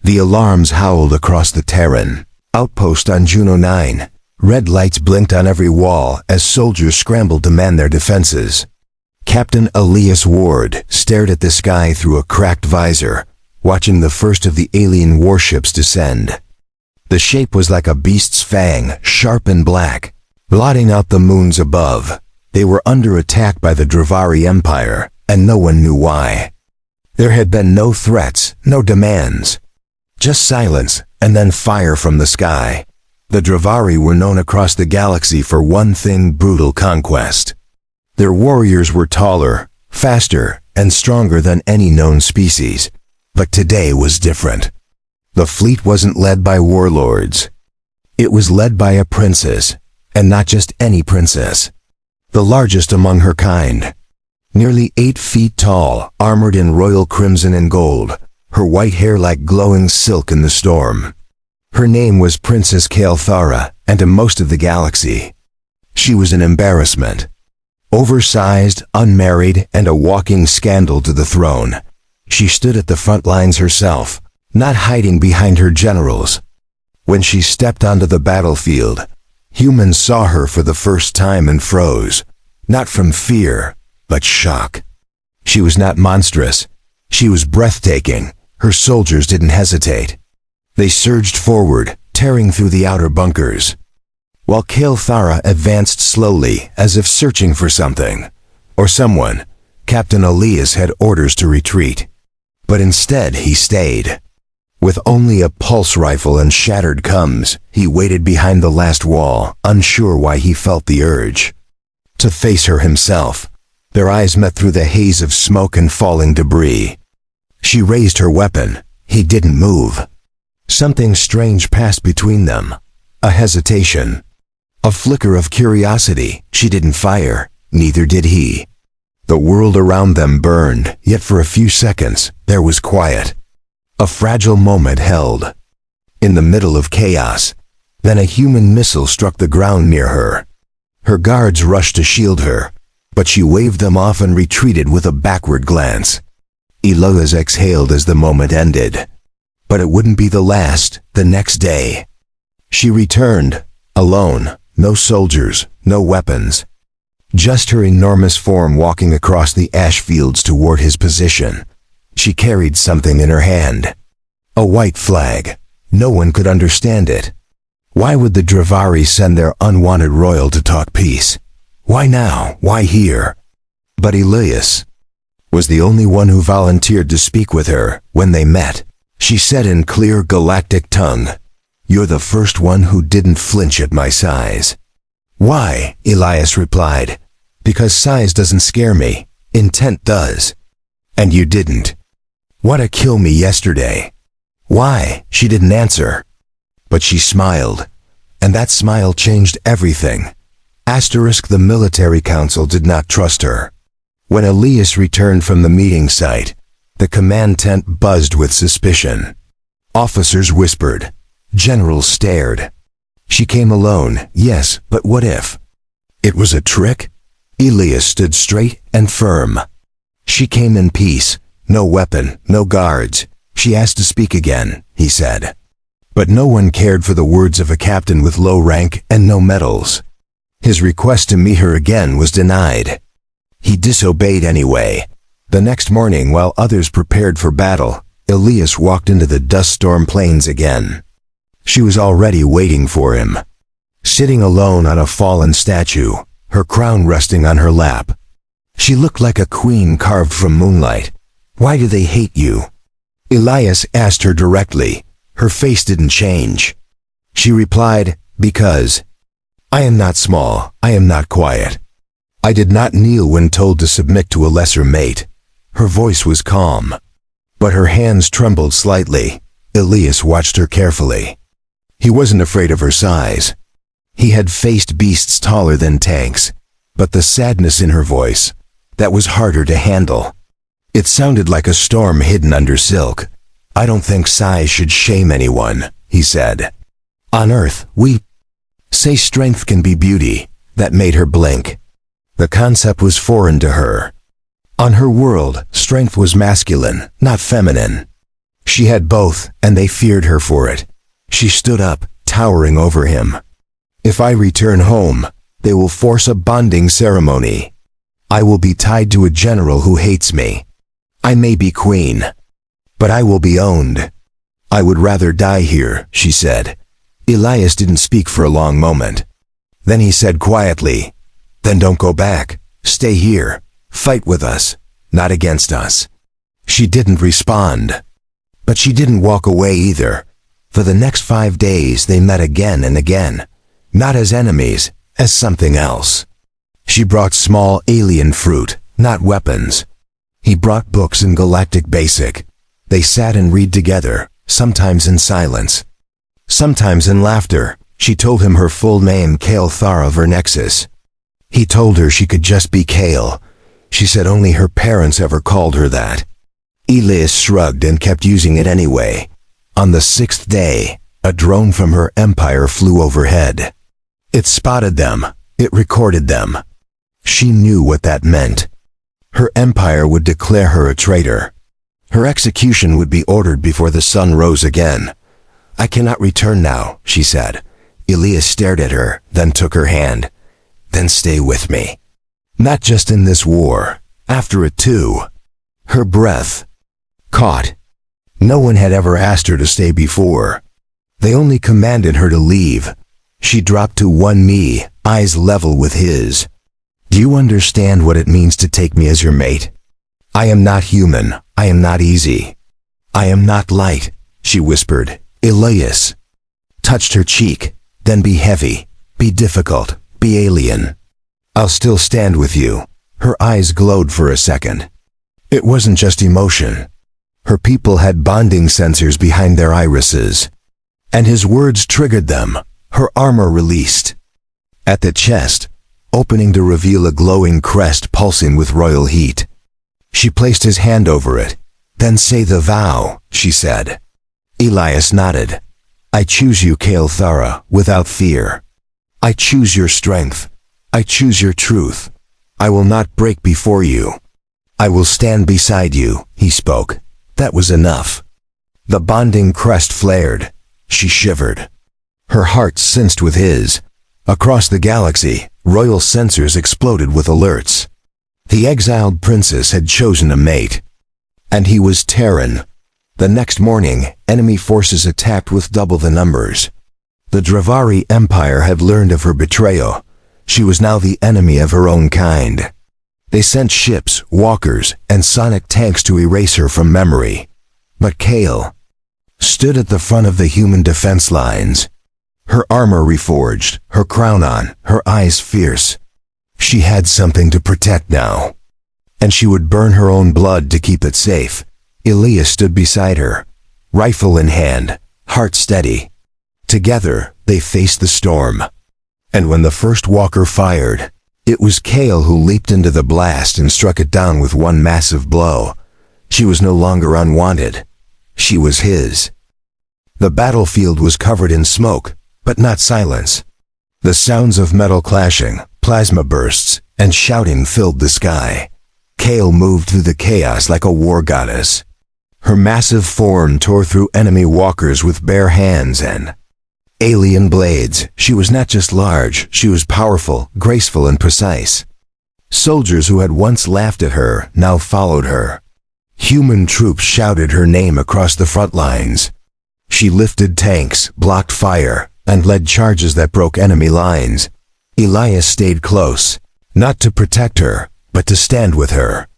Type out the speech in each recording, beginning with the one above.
The alarms howled across the Terran outpost on Juno 9. Red lights blinked on every wall as soldiers scrambled to man their defenses. Captain Elias Ward stared at the sky through a cracked visor, watching the first of the alien warships descend. The shape was like a beast's fang, sharp and black, blotting out the moons above. They were under attack by the Dravari Empire, and no one knew why. There had been no threats, no demands. Just silence, and then fire from the sky. The Dravari were known across the galaxy for one thing: brutal conquest. Their warriors were taller, faster, and stronger than any known species. But today was different. The fleet wasn't led by warlords. It was led by a princess, and not just any princess. The largest among her kind. Nearly 8 feet tall, armored in royal crimson and gold, her white hair like glowing silk in the storm. Her name was Princess Kael'thara, and to most of the galaxy, she was an embarrassment. Oversized, unmarried, and a walking scandal to the throne. She stood at the front lines herself, not hiding behind her generals. When she stepped onto the battlefield, humans saw her for the first time and froze, not from fear, but shock. She was not monstrous. She was breathtaking. Her soldiers didn't hesitate. They surged forward, tearing through the outer bunkers, while Kael'thara advanced slowly, as if searching for something, or someone. Captain Elias had orders to retreat, but instead he stayed. With only a pulse rifle and shattered cums, he waited behind the last wall, unsure why he felt the urge to face her himself. Their eyes met through the haze of smoke and falling debris. She raised her weapon. He didn't move. Something strange passed between them. A hesitation. A flicker of curiosity. She didn't fire. Neither did he. The world around them burned, yet for a few seconds, there was quiet. A fragile moment held. In the middle of chaos. Then a human missile struck the ground near her. Her guards rushed to shield her, but she waved them off and retreated with a backward glance. Elias exhaled as the moment ended. But it wouldn't be the last. The next day, she returned, alone, no soldiers, no weapons. Just her enormous form walking across the ash fields toward his position. She carried something in her hand. A white flag. No one could understand it. Why would the Dravari send their unwanted royal to talk peace? Why now? Why here? But Elias was the only one who volunteered to speak with her. When they met, she said in clear galactic tongue, "You're the first one who didn't flinch at my size." "Why?" Elias replied. "Because size doesn't scare me. Intent does. And you didn't. Want to kill me yesterday." "Why?" She didn't answer. But she smiled. And that smile changed everything. The military council did not trust her. When Elias returned from the meeting site, the command tent buzzed with suspicion. Officers whispered. Generals stared. She came alone, yes, but what if it was a trick? Elias stood straight and firm. She came in peace, no weapon, no guards. She asked to speak again, he said. But no one cared for the words of a captain with low rank and no medals. His request to meet her again was denied. He disobeyed anyway. The next morning, while others prepared for battle, Elias walked into the dust-storm plains again. She was already waiting for him. Sitting alone on a fallen statue, her crown resting on her lap. She looked like a queen carved from moonlight. "Why do they hate you?" Elias asked her directly. Her face didn't change. She replied, "Because I am not small, I am not quiet. I did not kneel when told to submit to a lesser mate." Her voice was calm, but her hands trembled slightly. Elias watched her carefully. He wasn't afraid of her size. He had faced beasts taller than tanks, but the sadness in her voice, that was harder to handle. It sounded like a storm hidden under silk. "I don't think size should shame anyone," he said. "On Earth, we say strength can be beauty." That made her blink. The concept was foreign to her. On her world, strength was masculine, not feminine. She had both, and they feared her for it. She stood up, towering over him. If I return home, they will force a bonding ceremony. I will be tied to a general who hates me. I may be queen, but I will be owned. I would rather die here, she said. Elias didn't speak for a long moment. Then he said quietly, "Then don't go back. Stay here. Fight with us, not against us." She didn't respond. But she didn't walk away either. For the next 5 days they met again and again, not as enemies, as something else. She brought small alien fruit, not weapons. He brought books in Galactic Basic. They sat and read together, sometimes in silence, sometimes in laughter. She told him her full name, Kale Thara Vernexus. He told her she could just be Kale. She said only her parents ever called her that. Elias shrugged and kept using it anyway. On the 6th day, a drone from her empire flew overhead. It spotted them. It recorded them. She knew what that meant. Her empire would declare her a traitor. Her execution would be ordered before the sun rose again. "I cannot return now," she said. Elias stared at her, then took her hand. "Then stay with me. Not just in this war, after it too." Her breath caught. No one had ever asked her to stay before. They only commanded her to leave. She dropped to one knee, eyes level with his. "Do you understand what it means to take me as your mate? I am not human. I am not easy. I am not light," she whispered. Elias touched her cheek. "Then be heavy, be difficult, be alien. I'll still stand with you." Her eyes glowed for a second. It wasn't just emotion. Her people had bonding sensors behind their irises. And his words triggered them. Her armor released. At the chest, opening to reveal a glowing crest pulsing with royal heat. She placed his hand over it. "Then say the vow," she said. Elias nodded. "I choose you, Kale Thara, without fear. I choose your strength. I choose your truth. I will not break before you. I will stand beside you," he spoke. That was enough. The bonding crest flared. She shivered. Her heart sensed with his. Across the galaxy, royal sensors exploded with alerts. The exiled princess had chosen a mate. And he was Terran. The next morning, enemy forces attacked with double the numbers. The Dravari Empire had learned of her betrayal. She was now the enemy of her own kind. They sent ships, walkers, and sonic tanks to erase her from memory. But Kale stood at the front of the human defense lines. Her armor reforged, her crown on, her eyes fierce. She had something to protect now. And she would burn her own blood to keep it safe. Elias stood beside her, rifle in hand, heart steady. Together, they faced the storm. And when the first walker fired, it was Kale who leaped into the blast and struck it down with one massive blow. She was no longer unwanted. She was his. The battlefield was covered in smoke, but not silence. The sounds of metal clashing, plasma bursts, and shouting filled the sky. Kale moved through the chaos like a war goddess. Her massive form tore through enemy walkers with bare hands and alien blades. She was not just large, she was powerful, graceful, and precise. Soldiers who had once laughed at her now followed her. Human troops shouted her name across the front lines. She lifted tanks, blocked fire, and led charges that broke enemy lines. Elias stayed close, not to protect her, but to stand with her.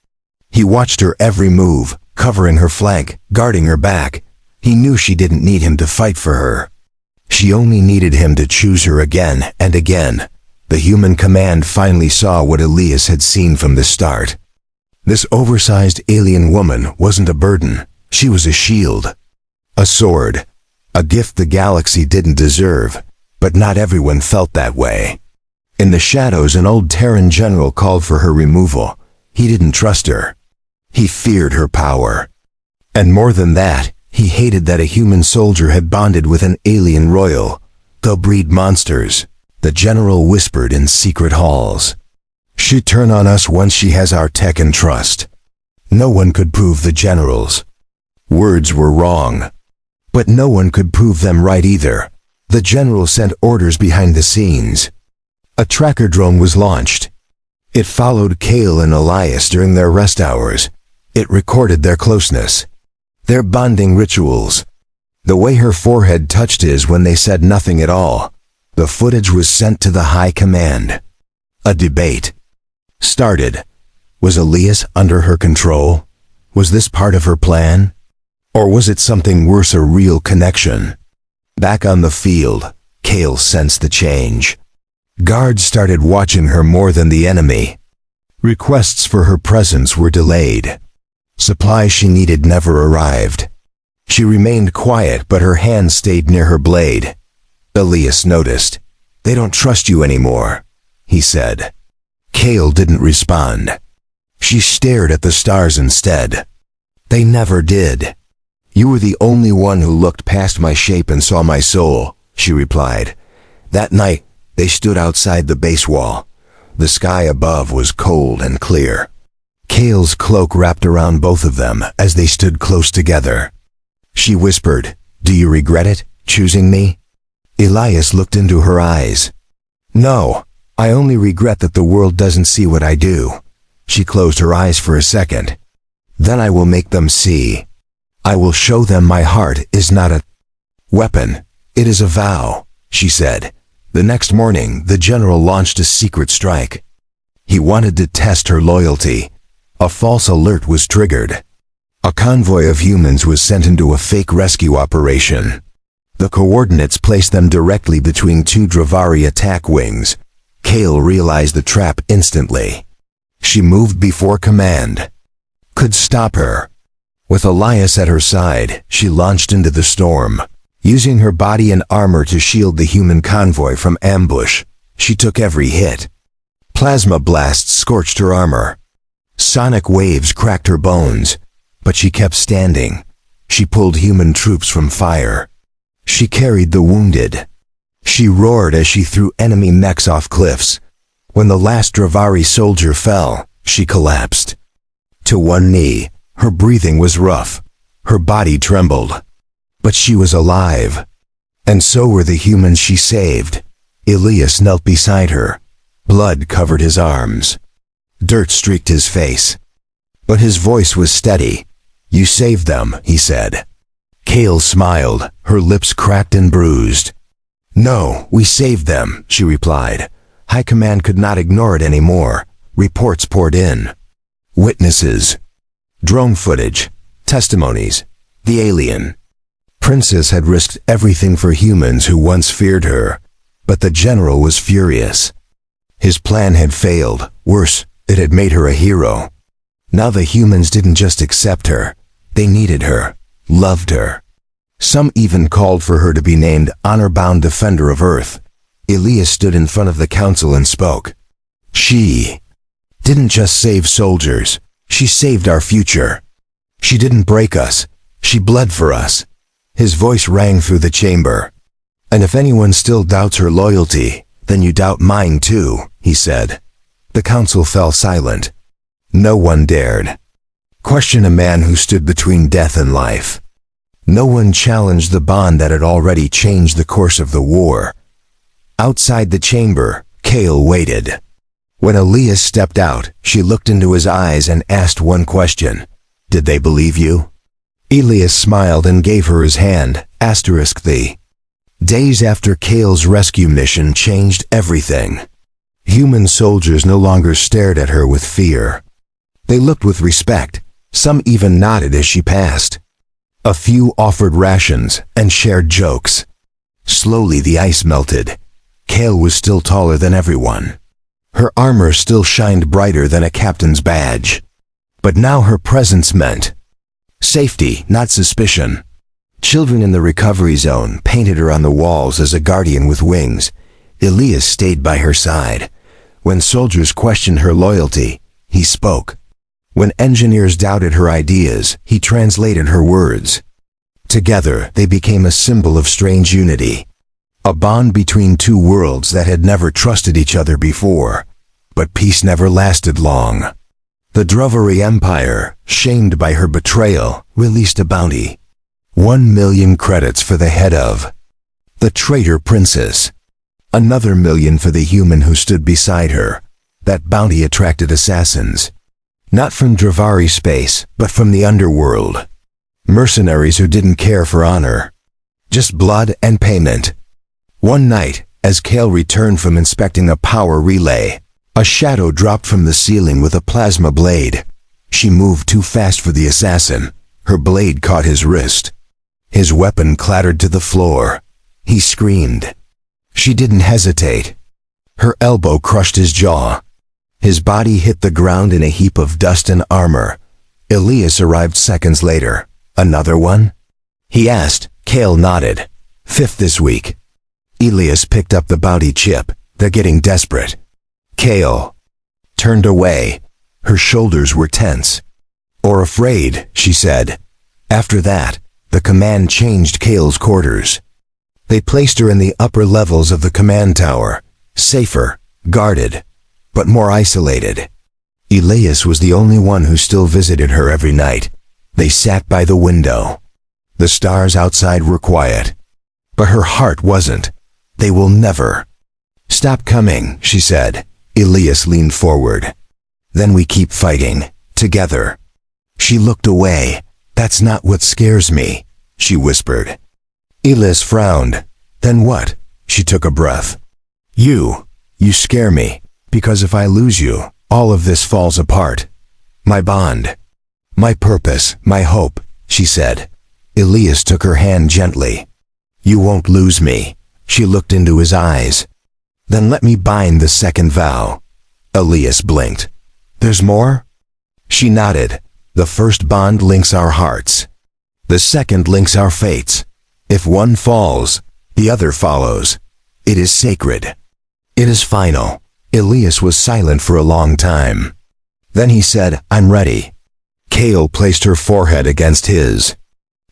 He watched her every move, covering her flank, guarding her back. He knew she didn't need him to fight for her. She only needed him to choose her again and again. The human command finally saw what Elias had seen from the start. This oversized alien woman wasn't a burden. She was a shield. A sword. A gift the galaxy didn't deserve. But not everyone felt that way. In the shadows, an old Terran general called for her removal. He didn't trust her. He feared her power. And more than that, he hated that a human soldier had bonded with an alien royal. They'll breed monsters, the general whispered in secret halls. She'd turn on us once she has our tech and trust. No one could prove the generals. Words were wrong. But no one could prove them right either. The general sent orders behind the scenes. A tracker drone was launched. It followed Kale and Elias during their rest hours. It recorded their closeness, their bonding rituals, the way her forehead touched his when they said nothing at all. The footage was sent to the high command. A debate started. Was Elias under her control? Was this part of her plan? Or was it something worse, a real connection? Back on the field, Kale sensed the change. Guards started watching her more than the enemy. Requests for her presence were delayed. Supplies she needed never arrived. She remained quiet, but her hand stayed near her blade. Elias noticed. "They don't trust you anymore," he said. Kale didn't respond. She stared at the stars instead. "They never did. You were the only one who looked past my shape and saw my soul," she replied. That night, they stood outside the base wall. The sky above was cold and clear. Kale's cloak wrapped around both of them as they stood close together. She whispered, "Do you regret it, choosing me?" Elias looked into her eyes. "No, I only regret that the world doesn't see what I do." She closed her eyes for a second. "Then I will make them see. I will show them my heart is not a weapon. It is a vow," she said. The next morning, the general launched a secret strike. He wanted to test her loyalty. A false alert was triggered. A convoy of humans was sent into a fake rescue operation. The coordinates placed them directly between two Dravari attack wings. Kale realized the trap instantly. She moved before command could stop her. With Elias at her side, she launched into the storm. Using her body and armor to shield the human convoy from ambush, she took every hit. Plasma blasts scorched her armor. Sonic waves cracked her bones, but she kept standing. She pulled human troops from fire. She carried the wounded. She roared as she threw enemy mechs off cliffs. When the last Dravari soldier fell, she collapsed. To one knee, her breathing was rough. Her body trembled. But she was alive. And so were the humans she saved. Elias knelt beside her. Blood covered his arms. Dirt streaked his face. But his voice was steady. "You saved them," he said. Kale smiled, her lips cracked and bruised. "No, we saved them," she replied. High Command could not ignore it anymore. Reports poured in. Witnesses. Drone footage. Testimonies. The alien. Princess had risked everything for humans who once feared her. But the general was furious. His plan had failed. Worse, it had made her a hero. Now the humans didn't just accept her. They needed her. Loved her. Some even called for her to be named honor-bound defender of Earth. Elias stood in front of the council and spoke. She didn't just save soldiers. She saved our future. She didn't break us. She bled for us. His voice rang through the chamber. And if anyone still doubts her loyalty, then you doubt mine too, he said. The council fell silent. No one dared question a man who stood between death and life. No one challenged the bond that had already changed the course of the war. Outside the chamber, Kale waited. When Elias stepped out, she looked into his eyes and asked one question. Did they believe you? Elias smiled and gave her his hand, *the. Days after Kale's rescue mission changed everything. Human soldiers no longer stared at her with fear. They looked with respect. Some even nodded as she passed. A few offered rations and shared jokes. Slowly the ice melted. Kale was still taller than everyone. Her armor still shined brighter than a captain's badge. But now her presence meant safety, not suspicion. Children in the recovery zone painted her on the walls as a guardian with wings. Elias stayed by her side. When soldiers questioned her loyalty, he spoke. When engineers doubted her ideas, he translated her words. Together, they became a symbol of strange unity. A bond between two worlds that had never trusted each other before. But peace never lasted long. The Drovery Empire, shamed by her betrayal, released a bounty. 1,000,000 credits for the head of the traitor princess. Another 1,000,000 for the human who stood beside her. That bounty attracted assassins. Not from Drovery space, but from the underworld. Mercenaries who didn't care for honor. Just blood and payment. One night, as Kale returned from inspecting a power relay, a shadow dropped from the ceiling with a plasma blade. She moved too fast for the assassin. Her blade caught his wrist. His weapon clattered to the floor. He screamed. She didn't hesitate. Her elbow crushed his jaw. His body hit the ground in a heap of dust and armor. Elias arrived seconds later. Another one? He asked. Kale nodded. 5th this week. Elias picked up the bounty chip. They're getting desperate. Kale turned away. Her shoulders were tense. Or afraid, she said. After that, the command changed Kale's quarters. They placed her in the upper levels of the command tower. Safer, guarded, but more isolated. Elias was the only one who still visited her every night. They sat by the window. The stars outside were quiet. But her heart wasn't. They will never. Stop coming, she said. Elias leaned forward. Then we keep fighting, together. She looked away. That's not what scares me, she whispered. Elias frowned. Then what? She took a breath. You scare me, because if I lose you, all of this falls apart. My bond. My purpose, my hope, she said. Elias took her hand gently. You won't lose me. She looked into his eyes. Then let me bind the second vow. Elias blinked. There's more? She nodded. The first bond links our hearts. The second links our fates. If one falls, the other follows. It is sacred. It is final. Elias was silent for a long time. Then he said, I'm ready. Kale placed her forehead against his.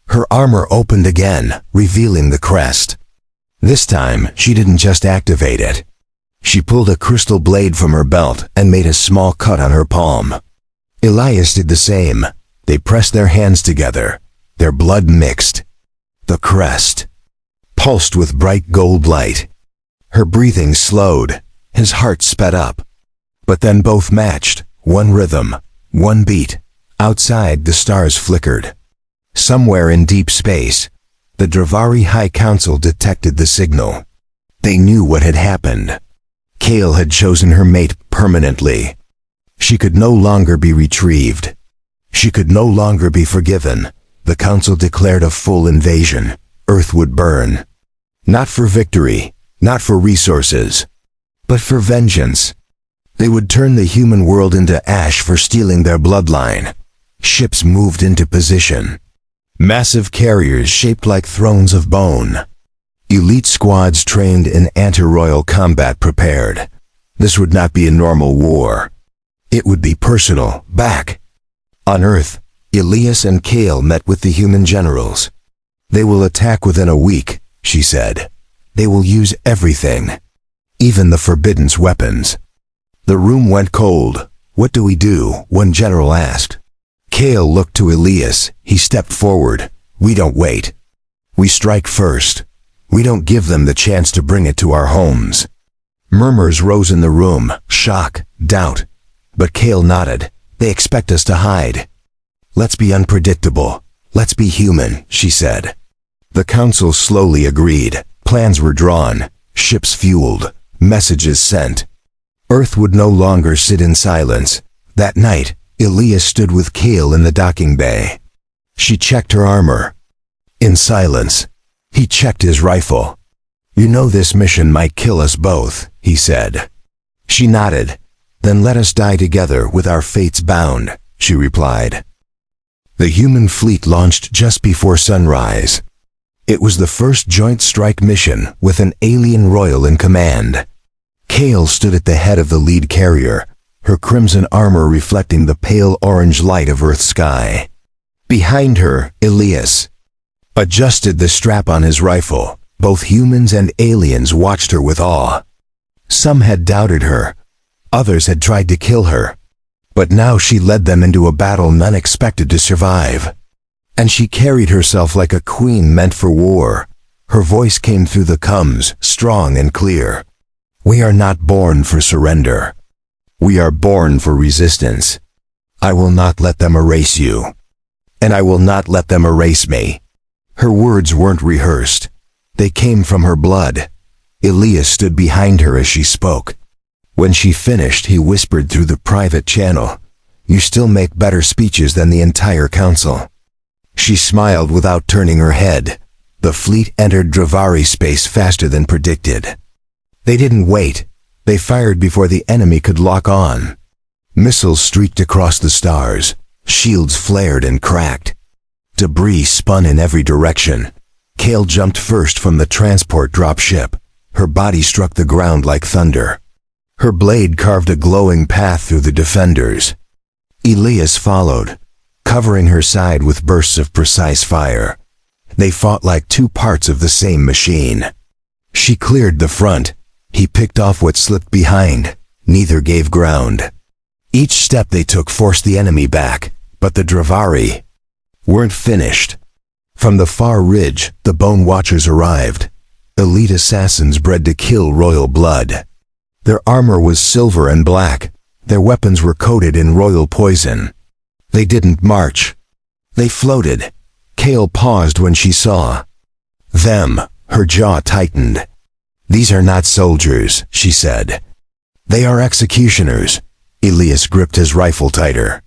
Her armor opened again, revealing the crest. This time, she didn't just activate it. She pulled a crystal blade from her belt and made a small cut on her palm. Elias did the same. They pressed their hands together. Their blood mixed. The crest pulsed with bright gold light. Her breathing slowed. His heart sped up. But then both matched. One rhythm, one beat. Outside, the stars flickered. Somewhere in deep space, the Drovery High Council detected the signal. They knew what had happened. Kale had chosen her mate permanently. She could no longer be retrieved. She could no longer be forgiven. The council declared a full invasion. Earth would burn. Not for victory, not for resources, but for vengeance. They would turn the human world into ash for stealing their bloodline. Ships moved into position. Massive carriers shaped like thrones of bone. Elite squads trained in anti-royal combat prepared. This would not be a normal war. It would be personal, back. On Earth, Elias and Kale met with the human generals. They will attack within a week, she said. They will use everything. Even the forbidden weapons. The room went cold. What do we do? One general asked. Kale looked to Elias. He stepped forward. We don't wait. We strike first. We don't give them the chance to bring it to our homes. Murmurs rose in the room. Shock, doubt. But Kale nodded. They expect us to hide. Let's be unpredictable. Let's be human, she said. The council slowly agreed. Plans were drawn. Ships fueled. Messages sent. Earth would no longer sit in silence. That night, Elias stood with Kale in the docking bay. She checked her armor. In silence, he checked his rifle. You know this mission might kill us both, he said. She nodded. Then let us die together with our fates bound, she replied. The human fleet launched just before sunrise. It was the first joint strike mission with an alien royal in command. Kale stood at the head of the lead carrier, her crimson armor reflecting the pale orange light of Earth's sky. Behind her, Elias adjusted the strap on his rifle. Both humans and aliens watched her with awe. Some had doubted her. Others had tried to kill her. But now she led them into a battle none expected to survive. And she carried herself like a queen meant for war. Her voice came through the combs, strong and clear. We are not born for surrender. We are born for resistance. I will not let them erase you. And I will not let them erase me. Her words weren't rehearsed. They came from her blood. Elias stood behind her as she spoke. When she finished, he whispered through the private channel, "You still make better speeches than the entire council." She smiled without turning her head. The fleet entered Dravari space faster than predicted. They didn't wait. They fired before the enemy could lock on. Missiles streaked across the stars. Shields flared and cracked. Debris spun in every direction. Kale jumped first from the transport dropship. Her body struck the ground like thunder. Her blade carved a glowing path through the defenders. Elias followed, covering her side with bursts of precise fire. They fought like two parts of the same machine. She cleared the front. He picked off what slipped behind. Neither gave ground. Each step they took forced the enemy back, but the Dravari weren't finished. From the far ridge, the Bone Watchers arrived. Elite assassins bred to kill royal blood. Their armor was silver and black. Their weapons were coated in royal poison. They didn't march. They floated. Kale paused when she saw them. Her jaw tightened. "These are not soldiers," she said. "They are executioners." Elias gripped his rifle tighter.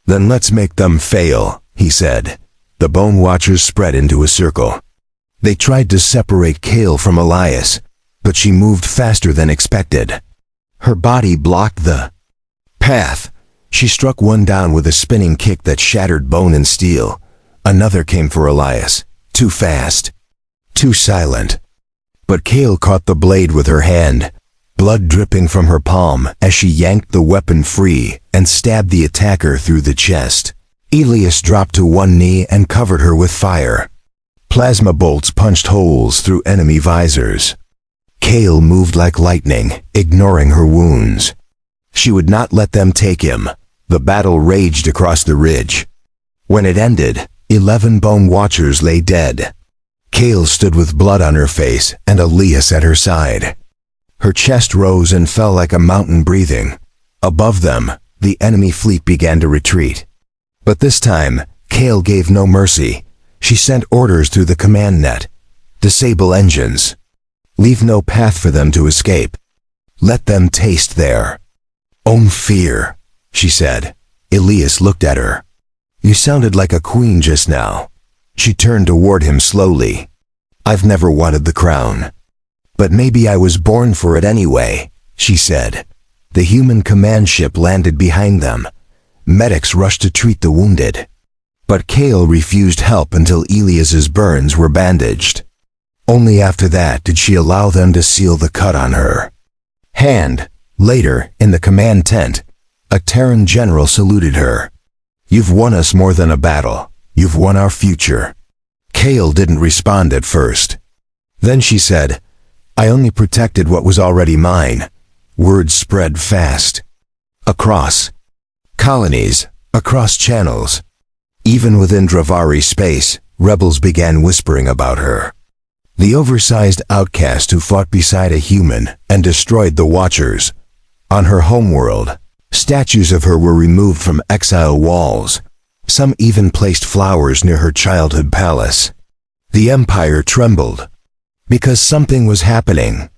"Then let's make them fail," he said. The Bone Watchers spread into a circle. They tried to separate Kale from Elias, but she moved faster than expected. Her body blocked the path. She struck one down with a spinning kick that shattered bone and steel. Another came for Elias. Too fast. Too silent. But Kale caught the blade with her hand, blood dripping from her palm as she yanked the weapon free and stabbed the attacker through the chest. Elias dropped to one knee and covered her with fire. Plasma bolts punched holes through enemy visors. Kale moved like lightning, ignoring her wounds. She would not let them take him. The battle raged across the ridge. When it ended, 11 Bone Watchers lay dead. Kale stood with blood on her face and Elias at her side. Her chest rose and fell like a mountain breathing. Above them, the enemy fleet began to retreat. But this time, Kale gave no mercy. She sent orders through the command net. Disable engines. Leave no path for them to escape. Let them taste their own fear, she said. Elias looked at her. You sounded like a queen just now. She turned toward him slowly. I've never wanted the crown. But maybe I was born for it anyway, she said. The human command ship landed behind them. Medics rushed to treat the wounded. But Kale refused help until Elias's burns were bandaged. Only after that did she allow them to seal the cut on her hand. Later, in the command tent, a Terran general saluted her. You've won us more than a battle. You've won our future. Kale didn't respond at first. Then she said, I only protected what was already mine. Word spread fast. Across colonies, across channels. Even within Dravari space, rebels began whispering about her. The oversized outcast who fought beside a human and destroyed the Watchers. On her homeworld, statues of her were removed from exile walls. Some even placed flowers near her childhood palace. The Empire trembled, because something was happening.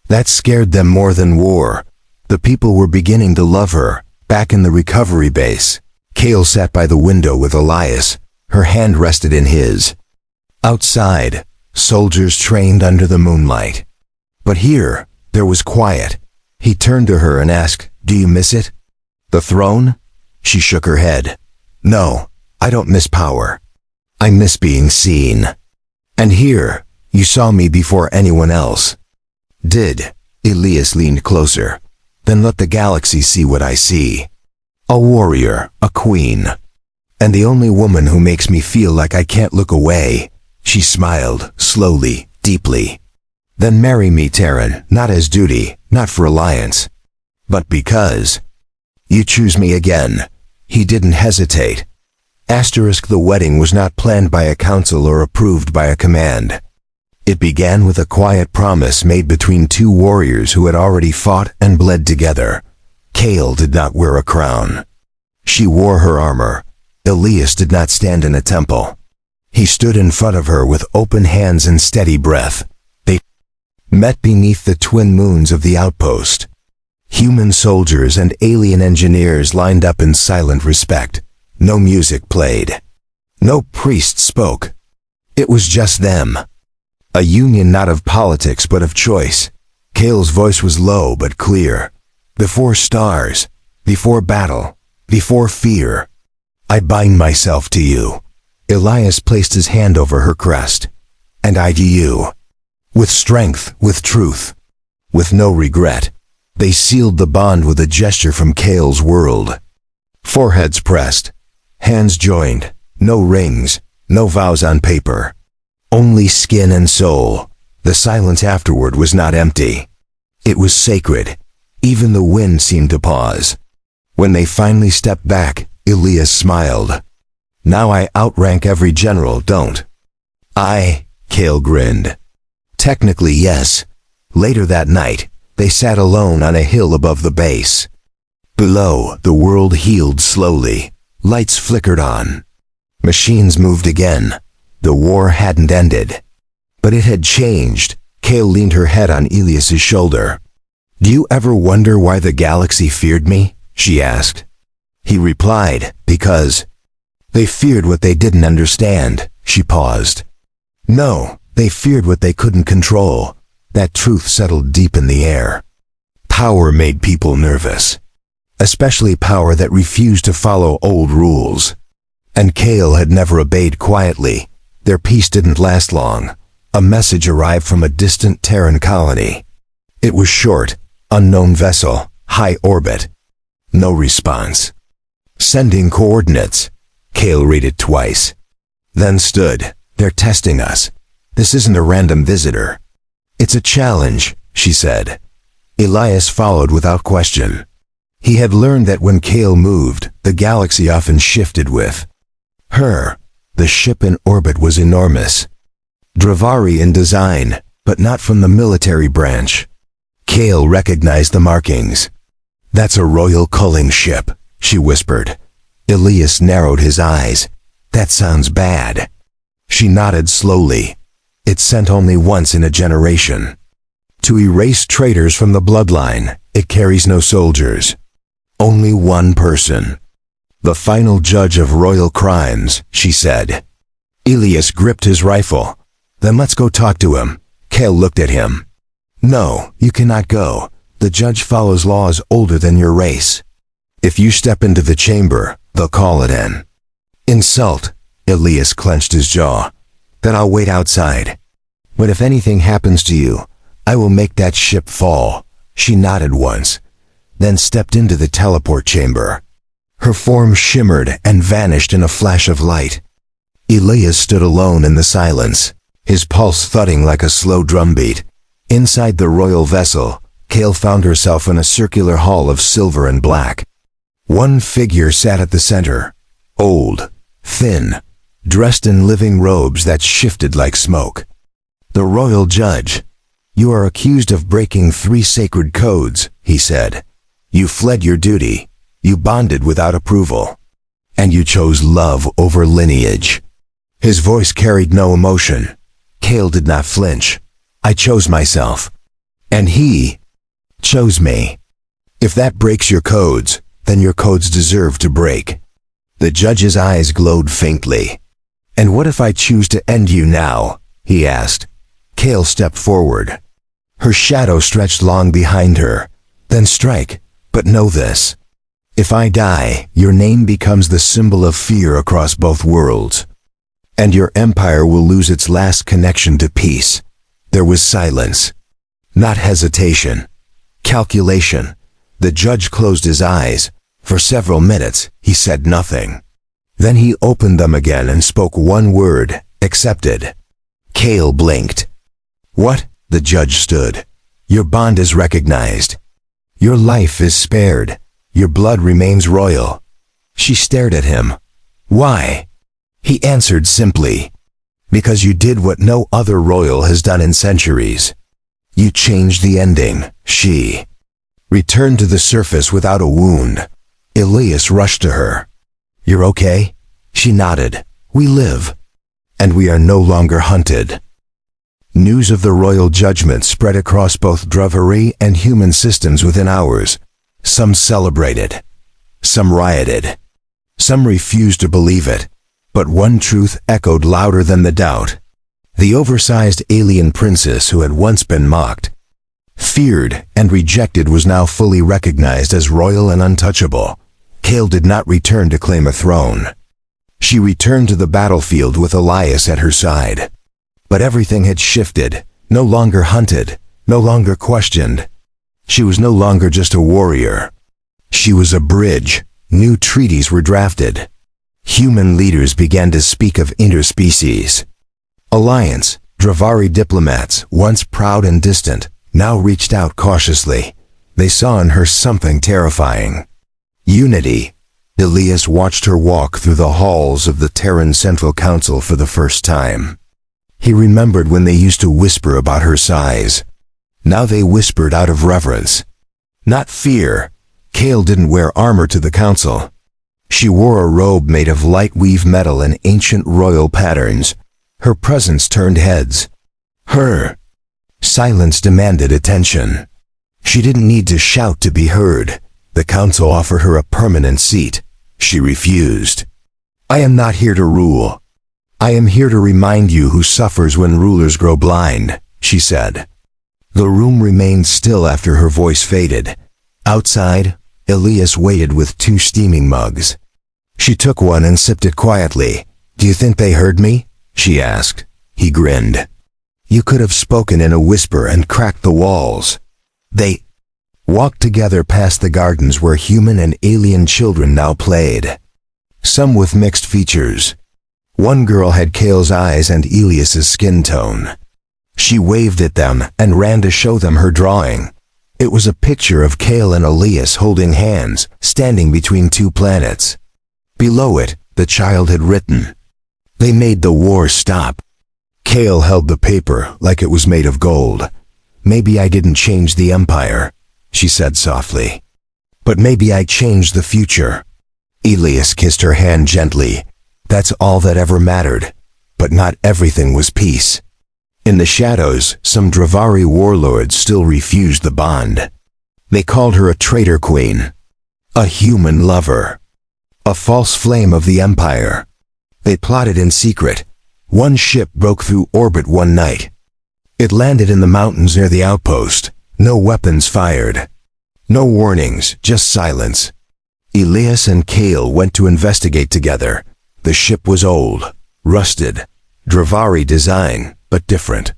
That scared them more than war. The people were beginning to love her, back in the recovery base. Kale sat by the window with Elias. Her hand rested in his. Outside, soldiers trained under the moonlight. But here, there was quiet. He turned to her and asked, Do you miss it? The throne? She shook her head. No, I don't miss power. I miss being seen. And here, you saw me before anyone else. Did. Elias leaned closer. Then let the galaxy see what I see. A warrior, a queen. And the only woman who makes me feel like I can't look away. She smiled, slowly, deeply. Then marry me, Terran, not as duty, not for alliance, but because You choose me again. He didn't hesitate. The wedding was not planned by a council or approved by a command. It began with a quiet promise made between two warriors who had already fought and bled together. Kale did not wear a crown. She wore her armor. Elias did not stand in a temple. He stood in front of her with open hands and steady breath. They met beneath the twin moons of the outpost. Human soldiers and alien engineers lined up in silent respect. No music played. No priest spoke. It was just them. A union not of politics but of choice. Kale's voice was low but clear. Before stars, before battle, before fear, I bind myself to you. Elias placed his hand over her crest. And I to you. With strength, with truth, with no regret. They sealed the bond with a gesture from Kale's world. Foreheads pressed. Hands joined. No rings. No vows on paper. Only skin and soul. The silence afterward was not empty. It was sacred. Even the wind seemed to pause. When they finally stepped back, Elias smiled. Now I outrank every general, don't I? Kale grinned. Technically, yes. Later that night, they sat alone on a hill above the base. Below, the world healed slowly. Lights flickered on. Machines moved again. The war hadn't ended. But it had changed. Kale leaned her head on Elias's shoulder. Do you ever wonder why the galaxy feared me? She asked. He replied, because they feared what they didn't understand. She paused. No, they feared what they couldn't control. That truth settled deep in the air. Power made people nervous. Especially power that refused to follow old rules. And Kale had never obeyed quietly. Their peace didn't last long. A message arrived from a distant Terran colony. It was short, unknown vessel, high orbit. No response. Sending coordinates. Kale read it twice. Then stood. They're testing us. This isn't a random visitor. It's a challenge, she said. Elias followed without question. He had learned that when Kale moved, the galaxy often shifted with her. The ship in orbit was enormous. Dravari in design, but not from the military branch. Kale recognized the markings. That's a royal culling ship, she whispered. Elias narrowed his eyes. That sounds bad. She nodded slowly. It's sent only once in a generation. To erase traitors from the bloodline, it carries no soldiers. Only one person. The final judge of royal crimes, she said. Elias gripped his rifle. Then let's go talk to him. Kale looked at him. No, you cannot go. The judge follows laws older than your race. If you step into the chamber, they'll call it an insult. Elias clenched his jaw. Then I'll wait outside. But if anything happens to you, I will make that ship fall. She nodded once, then stepped into the teleport chamber. Her form shimmered and vanished in a flash of light. Elias stood alone in the silence, his pulse thudding like a slow drumbeat. Inside the royal vessel, Kale found herself in a circular hall of silver and black. One figure sat at the center, old, thin, dressed in living robes that shifted like smoke. The royal judge. You are accused of breaking 3 sacred codes, he said. You fled your duty. You bonded without approval. And you chose love over lineage. His voice carried no emotion. Kale did not flinch. I chose myself. And he chose me. If that breaks your codes, then your codes deserve to break. The judge's eyes glowed faintly. And what if I choose to end you now? He asked. Kale stepped forward. Her shadow stretched long behind her. Then strike, but know this. If I die, your name becomes the symbol of fear across both worlds. And your empire will lose its last connection to peace. There was silence. Not hesitation. Calculation. The judge closed his eyes. For several minutes, he said nothing. Then he opened them again and spoke one word, accepted. Kale blinked. What? The judge stood. Your bond is recognized. Your life is spared. Your blood remains royal." She stared at him. "Why?" He answered simply, "Because you did what no other royal has done in centuries. You changed the ending." She returned to the surface without a wound. Elias rushed to her. "You're okay?" She nodded. "We live. And we are no longer hunted." News of the royal judgment spread across both Druvari and human systems within hours. Some celebrated. Some rioted. Some refused to believe it. But one truth echoed louder than the doubt. The oversized alien princess who had once been mocked, feared, and rejected was now fully recognized as royal and untouchable. Kale did not return to claim a throne. She returned to the battlefield with Elias at her side. But everything had shifted, no longer hunted, no longer questioned. She was no longer just a warrior. She was a bridge. New treaties were drafted. Human leaders began to speak of interspecies alliance. Druvari diplomats, once proud and distant, now reached out cautiously. They saw in her something terrifying. Unity. Elias watched her walk through the halls of the Terran Central Council for the first time. He remembered when they used to whisper about her size. Now they whispered out of reverence. Not fear. Kale didn't wear armor to the council. She wore a robe made of light weave metal and ancient royal patterns. Her presence turned heads. Her silence demanded attention. She didn't need to shout to be heard. The council offered her a permanent seat. She refused. "I am not here to rule. I am here to remind you who suffers when rulers grow blind," she said. The room remained still after her voice faded. Outside, Elias waited with 2 steaming mugs. She took one and sipped it quietly. "Do you think they heard me?" she asked. He grinned. "You could have spoken in a whisper and cracked the walls." They walked together past the gardens where human and alien children now played, some with mixed features. One girl had Kale's eyes and Elias's skin tone. She waved at them and ran to show them her drawing. It was a picture of Kale and Elias holding hands, standing between 2 planets. Below it, the child had written, "They made the war stop." Kale held the paper like it was made of gold. "Maybe I didn't change the empire," she said softly. "But maybe I changed the future." Elias kissed her hand gently. That's all that ever mattered. But not everything was peace. In the shadows, some Druvari warlords still refused the bond. They called her a traitor queen, a human lover, a false flame of the empire. They plotted in secret. One ship broke through orbit one night. It landed in the mountains near the outpost. No weapons fired. No warnings, just silence. Elias and Kale went to investigate together. The ship was old, rusted, Druvari design, but different.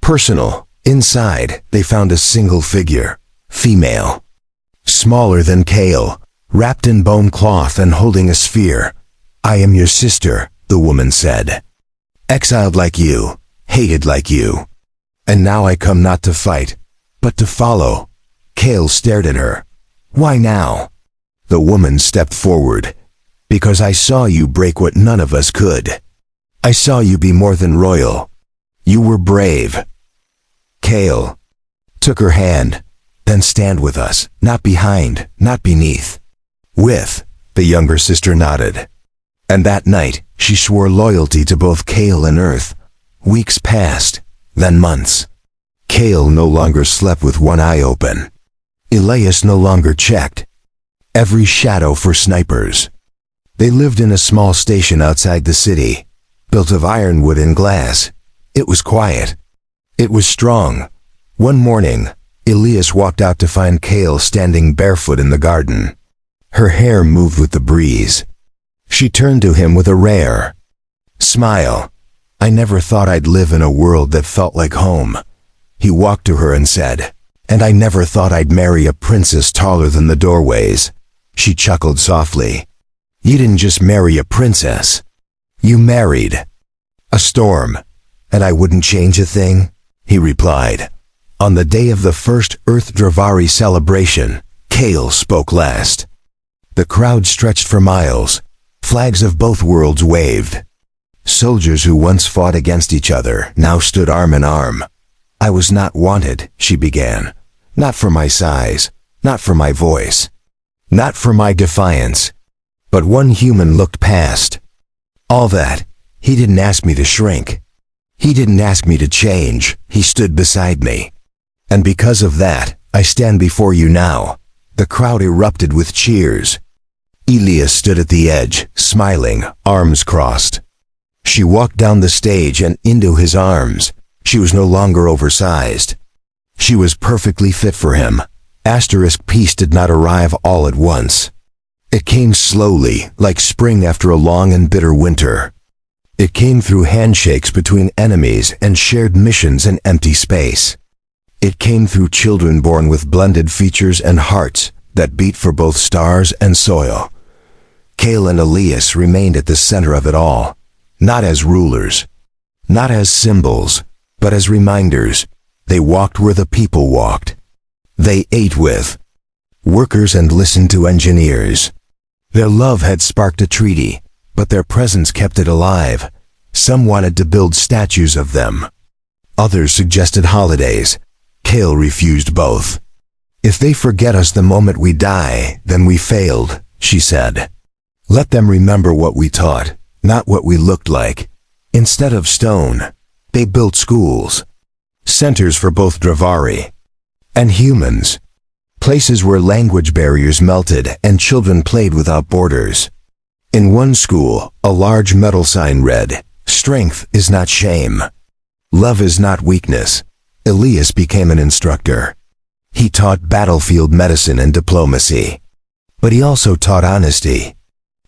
Personal. Inside, they found a single figure, female. Smaller than Kale, wrapped in bone cloth and holding a sphere. "I am your sister," the woman said. "Exiled like you, hated like you. And now I come not to fight, but to follow." Kale stared at her. "Why now?" The woman stepped forward. "Because I saw you break what none of us could. I saw you be more than royal. You were brave." Kale took her hand. "Then stand with us, not behind, not beneath." "With," the younger sister nodded. And that night, she swore loyalty to both Kale and Earth. Weeks passed, then months. Kale no longer slept with one eye open. Elias no longer checked every shadow for snipers. They lived in a small station outside the city, built of ironwood and glass. It was quiet. It was strong. One morning, Elias walked out to find Kale standing barefoot in the garden. Her hair moved with the breeze. She turned to him with a rare smile. "I never thought I'd live in a world that felt like home." He walked to her and said, "And I never thought I'd marry a princess taller than the doorways." She chuckled softly. "You didn't just marry a princess. You married a storm." "And I wouldn't change a thing," he replied. On the day of the first Earth Druvari celebration, Kale spoke last. The crowd stretched for miles. Flags of both worlds waved. Soldiers who once fought against each other now stood arm in arm. "I was not wanted," she began. "Not for my size, not for my voice, not for my defiance." But one human looked past all that. He didn't ask me to shrink. He didn't ask me to change. He stood beside me. And because of that, I stand before you now. The crowd erupted with cheers. Elias stood at the edge, smiling, arms crossed. She walked down the stage and into his arms. She was no longer oversized. She was perfectly fit for him. Peace did not arrive all at once. It came slowly, like spring after a long and bitter winter. It came through handshakes between enemies and shared missions in empty space. It came through children born with blended features and hearts that beat for both stars and soil. Kale and Elias remained at the center of it all, not as rulers, not as symbols, but as reminders. They walked where the people walked. They ate with workers and listened to engineers. Their love had sparked a treaty, but their presence kept it alive. Some wanted to build statues of them. Others suggested holidays. Kale refused both. "If they forget us the moment we die, then we failed," she said. "Let them remember what we taught, not what we looked like." Instead of stone, they built schools, centers for both Dravari and humans, places where language barriers melted and children played without borders. In one school, a large metal sign read, "Strength is not shame. Love is not weakness." Elias became an instructor. He taught battlefield medicine and diplomacy. But he also taught honesty.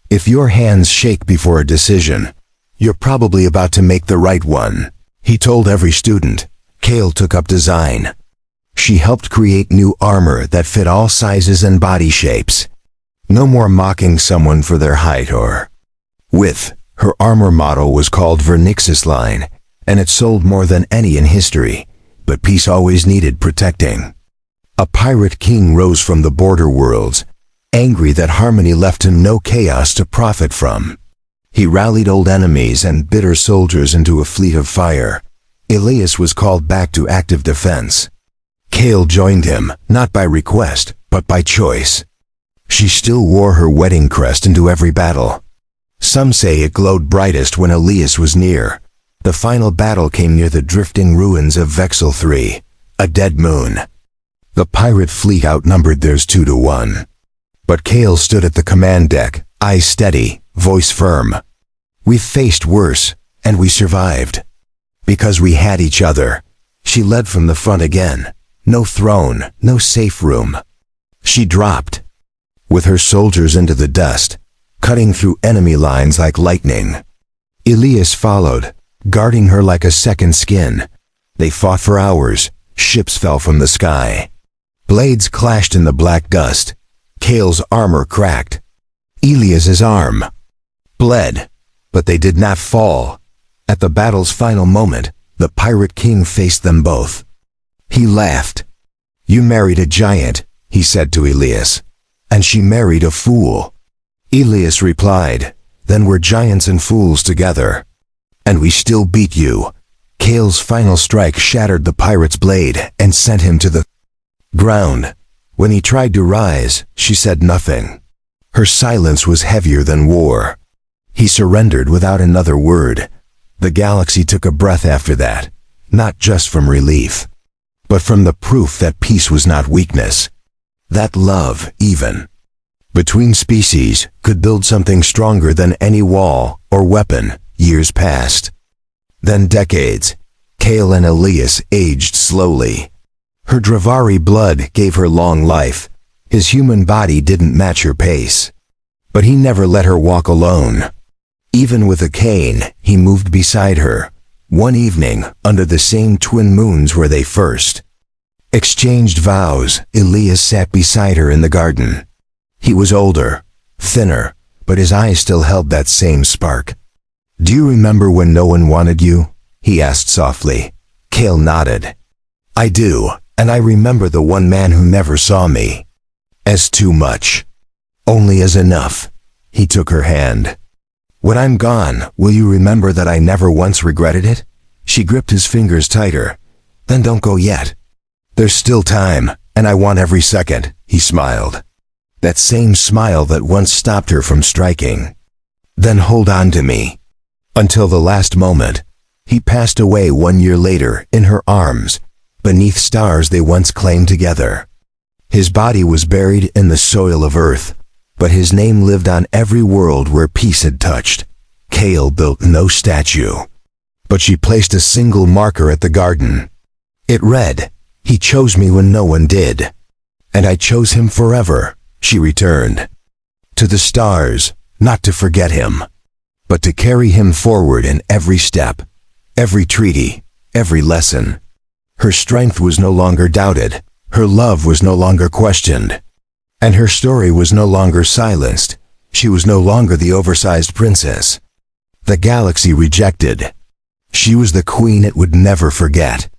If your hands shake before a decision, you're probably about to make the right one. He told every student. Kale took up design. She helped create new armor that fit all sizes and body shapes. No more mocking someone for their height or width. Her armor model was called Vernix's Line, and it sold more than any in history. But peace always needed protecting. A pirate king rose from the border worlds, angry that harmony left him no chaos to profit from. He rallied old enemies and bitter soldiers into a fleet of fire. Elias was called back to active defense. Kale joined him, not by request, but by choice. She still wore her wedding crest into every battle. Some say it glowed brightest when Elias was near. The final battle came near the drifting ruins of Vexel III, a dead moon. The pirate fleet outnumbered theirs 2-1. But Kale stood at the command deck, eyes steady, voice firm. "We've faced worse, and we survived. Because we had each other." She led from the front again. No throne, no safe room. She dropped, with her soldiers into the dust, cutting through enemy lines like lightning. Elias followed, guarding her like a second skin. They fought for hours. Ships fell from the sky. Blades clashed in the black dust. Kale's armor cracked. Elias's arm bled, but they did not fall. At the battle's final moment, the pirate king faced them both. He laughed. "You married a giant," he said to Elias. "And she married a fool." Elias replied, "Then we're giants and fools together. And we still beat you." Kale's final strike shattered the pirate's blade and sent him to the ground. When he tried to rise, she said nothing. Her silence was heavier than war. He surrendered without another word. The galaxy took a breath after that, not just from relief, but from the proof that peace was not weakness. That love, even between species, could build something stronger than any wall or weapon. Years passed. Then decades. Kale and Elias aged slowly. Her Dravari blood gave her long life. His human body didn't match her pace. But he never let her walk alone. Even with a cane, he moved beside her. One evening, under the same twin moons where they first exchanged vows, Elias sat beside her in the garden. He was older, thinner, but his eyes still held that same spark. "Do you remember when no one wanted you?" he asked softly. Kale nodded. "I do, and I remember the one man who never saw me as too much." Only as enough. He took her hand. When I'm gone, will you remember that I never once regretted it? She gripped his fingers tighter. Then don't go yet. There's still time, and I want every second, he smiled. That same smile that once stopped her from striking. Then hold on to me. Until the last moment. He passed away 1 year later, in her arms, beneath stars they once claimed together. His body was buried in the soil of Earth, but his name lived on every world where peace had touched. Kale built no statue, but she placed a single marker at the garden. It read, "He chose me when no one did. And I chose him forever," she returned. To the stars, not to forget him, but to carry him forward in every step, every treaty, every lesson. Her strength was no longer doubted, her love was no longer questioned, and her story was no longer silenced. She was no longer the oversized princess the galaxy rejected. She was the queen it would never forget.